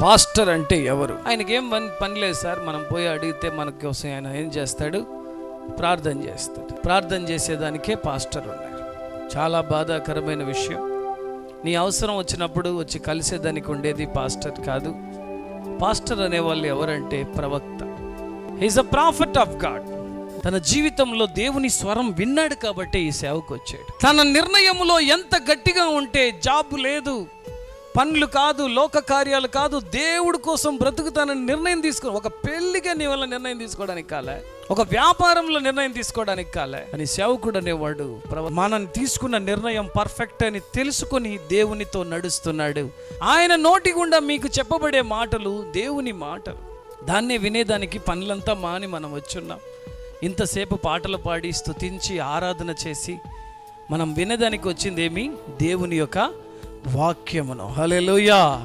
Pastor అంటే ఎవరు? ఆయనకి ఏం పని లేదు సార్. మనం పోయి అడిగితే మన కోసం ఆయన ఏం చేస్తాడు? ప్రార్థన చేస్తాడు. ప్రార్థన చేసేదానికే పాస్టర్ ఉన్నారు. చాలా బాధాకరమైన విషయం. నీ అవసరం వచ్చినప్పుడు వచ్చి కలిసేదానికి ఉండేది పాస్టర్ కాదు. పాస్టర్ అనేవాళ్ళు ఎవరంటే ప్రవక్త. He's a profit of God. తన జీవితంలో దేవుని స్వరం విన్నాడు కాబట్టి ఈ సేవకు వచ్చాడు. తన నిర్ణయంలో ఎంత గట్టిగా ఉంటే, జాబ్ లేదు, పనులు కాదు, లోక కార్యాలు కాదు, దేవుడి కోసం బ్రతుకుతానని నిర్ణయం తీసుకో. ఒక పెళ్లిగా నీ వల్ల నిర్ణయం తీసుకోవడానికి కాలే, ఒక వ్యాపారంలో నిర్ణయం తీసుకోవడానికి కాలే అని సేవకుడు అనేవాడు మనం తీసుకున్న నిర్ణయం పర్ఫెక్ట్ అని తెలుసుకొని దేవునితో నడుస్తున్నాడు. ఆయన నోటి గుండా మీకు చెప్పబడే మాటలు దేవుని మాటలు. దాన్నే వినేదానికి పనులంతా మాని మనం వచ్చున్నాం. ఇంతసేపు పాటలు పాడి స్తుతించి ఆరాధన చేసి మనం వినేదానికి వచ్చిందేమి? దేవుని యొక్క వాక్యమును. హల్లెలూయా.